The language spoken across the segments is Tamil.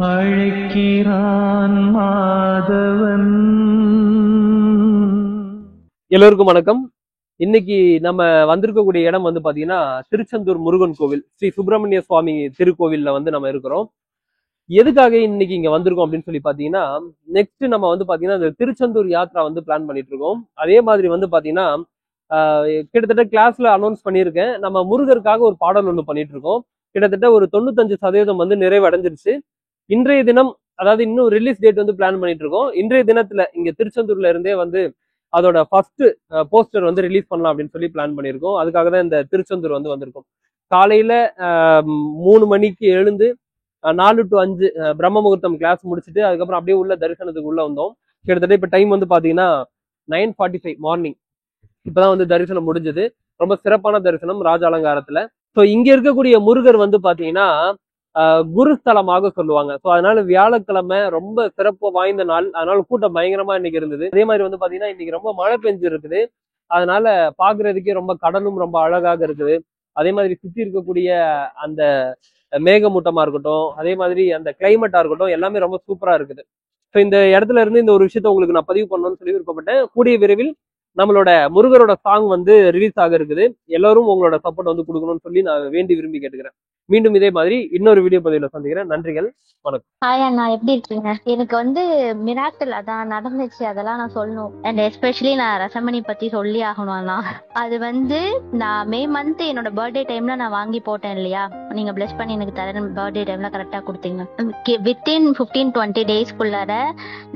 அழைக்கிறான் மாதவன். எல்லோருக்கும் வணக்கம். இன்னைக்கு நம்ம வந்திருக்கக்கூடிய இடம் வந்து பாத்தீங்கன்னா திருச்செந்தூர் முருகன் கோவில், ஸ்ரீ சுப்பிரமணிய சுவாமி திருக்கோவில்ல வந்து நம்ம இருக்கிறோம். எதுக்காக இன்னைக்கு இங்க வந்திருக்கோம் அப்படின்னு சொல்லி பாத்தீங்கன்னா, நெக்ஸ்ட் நம்ம வந்து பாத்தீங்கன்னா இந்த திருச்செந்தூர் யாத்ரா வந்து பிளான் பண்ணிட்டு இருக்கோம். அதே மாதிரி வந்து பாத்தீங்கன்னா கிட்டத்தட்ட கிளாஸ்ல அனௌன்ஸ் பண்ணியிருக்கேன், நம்ம முருகருக்காக ஒரு பாடல் ஒன்று பண்ணிட்டு இருக்கோம். கிட்டத்தட்ட ஒரு 95% வந்து நிறைவடைஞ்சிருச்சு. இன்றைய தினம், அதாவது இன்னும் ரிலீஸ் டேட் வந்து பிளான் பண்ணிட்டு இருக்கோம். இன்றைய தினத்துல இங்க திருச்செந்தூர்ல இருந்தே வந்து அதோட ஃபர்ஸ்ட் போஸ்டர் வந்து ரிலீஸ் பண்ணலாம் அப்படின்னு சொல்லி பிளான் பண்ணியிருக்கோம். அதுக்காக தான் இந்த திருச்செந்தூர் வந்து வந்திருக்கோம். காலையில 3 மணிக்கு எழுந்து 4 to 5 பிரம்ம முகூர்த்தம் கிளாஸ் முடிச்சுட்டு அதுக்கப்புறம் அப்படியே உள்ள தரிசனத்துக்கு உள்ள வந்தோம். கிட்டத்தட்ட இப்ப டைம் வந்து பாத்தீங்கன்னா 9:45 மார்னிங். இப்பதான் வந்து தரிசனம் முடிஞ்சது. ரொம்ப சிறப்பான தரிசனம் ராஜ அலங்காரத்துல. ஸோ இங்க இருக்கக்கூடிய முருகர் வந்து பாத்தீங்கன்னா குருஸ்தலமாக சொல்லுவாங்க. ஸோ அதனால வியாழக்கிழமை ரொம்ப சிறப்பு வாய்ந்த நாள். அதனால கூட்டம் பயங்கரமா இன்னைக்கு இருந்தது. அதே மாதிரி வந்து பாத்தீங்கன்னா இன்னைக்கு ரொம்ப மழை பெஞ்சு இருக்குது. அதனால பாக்குறதுக்கே ரொம்ப கடலும் ரொம்ப அழகாக இருக்குது. அதே மாதிரி சுத்தி இருக்கக்கூடிய அந்த மேகமூட்டமா இருக்கட்டும், அதே மாதிரி அந்த கிளைமேட்டா இருக்கட்டும், எல்லாமே ரொம்ப சூப்பரா இருக்குது. ஸோ இந்த இடத்துல இருந்து இந்த ஒரு விஷயத்த உங்களுக்கு நான் பதிவு பண்ணணும்னு சொல்லி விருப்பப்பட்டேன். கூடிய விரைவில் நம்மளோட முருகரோட சாங் வந்து ரிலீஸ் ஆக இருக்குது. எல்லாரும் உங்களோட சப்போர்ட் வந்து கொடுக்கணும்னு சொல்லி நான் வேண்டி விரும்பி கேட்டுக்கிறேன். மீண்டும் இதே மாதிரி இன்னொரு வீடியோ பதிவுல சந்திக்கிறேன். நன்றிகள், வணக்கம். ஹாய் அண்ணா, எப்படி இருக்கீங்க? எனக்கு வந்து மிராக்கிள் அதான் நடந்துச்சு, அதெல்லாம் நான் சொல்லணும். அண்ட் எஸ்பெஷலி நான் ரசமணி பத்தி சொல்லி ஆகணும் அண்ணா. அது வந்து நான் மே மந்த் என்னோட பர்த்டே டைம்ல நான் வாங்கி போட்டேன் இல்லையா, நீங்க பிளஸ் பண்ணி எனக்கு தர பர்த்டே டைம்ல கரெக்டா கொடுத்தீங்க. வித்தின் 15-20 டேஸ்க்குள்ளார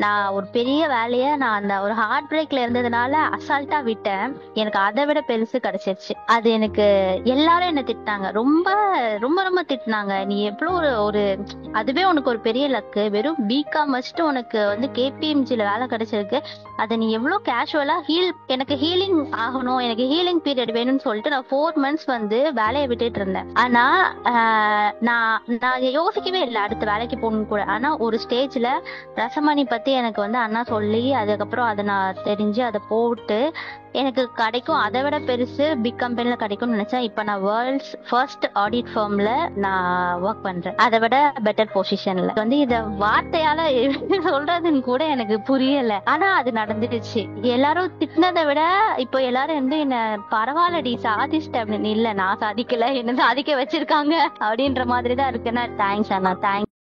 நான் ஒரு பெரிய வேலையை நான் அந்த ஒரு ஹார்ட் பிரேக்ல இருந்ததுனால அசால்ட்டா விட்டேன். எனக்கு அதை விட பெருசு கிடைச்சிருச்சு. அது எனக்கு எல்லாரும் என்ன திட்டினாங்க, ரொம்ப ரொம்ப ரொம்ப திட்டினாங்க. நீ எவ்வளவு ஒரு அதுவே உனக்கு ஒரு பெரிய லக்கு, வெறும் பிகாம் வச்சுட்டு உனக்கு வந்து கேபிஎம்ஜில வேலை கிடைச்சிருக்கு, அதை நீ எவ்வளவு கேஷுவலா எனக்கு ஹீலிங் ஆகணும், எனக்கு ஹீலிங் பீரியட் வேணும்னு சொல்லிட்டு நான் 4 months வந்து வேலையை விட்டுட்டு இருந்தேன். ஆனா நான் யோசிக்கவே இல்லை அடுத்த வேலைக்கு போகணும்னு கூட. ஆனா ஒரு ஸ்டேஜ்ல ரசமணி பத்தி எனக்கு வந்து அண்ணா சொல்லி அதுக்கப்புறம் அதை நான் தெரிஞ்சு அதை போட்டு எனக்கு கிடைக்கும், அதை விட பெருசு பிக் கம்பெனில கிடைக்கும்னு நினைச்சேன். இப்ப நான் வேர்ல்ட்ஸ் ஃபர்ஸ்ட் ஆடிட் ஃபார்ம்ல நான் ஒர்க் பண்றேன், அதை விட பெட்டர் பொசிஷன்ல. வந்து இத வார்த்தையால சொல்றதுன்னு கூட எனக்கு புரியல, ஆனா அது நடந்துடுச்சு. எல்லாரும் திட்டினதை விட இப்போ எல்லாரும் வந்து என்ன பரவாயில்லடி சாதிச்சிட்ட அப்படின்னு. இல்ல, நான் சாதிக்கல, என்ன சாதிக்க வச்சிருக்காங்க அப்படின்ற மாதிரி தான் இருக்குன்னா. தேங்க்ஸ் அண்ணா, தேங்க்ஸ்.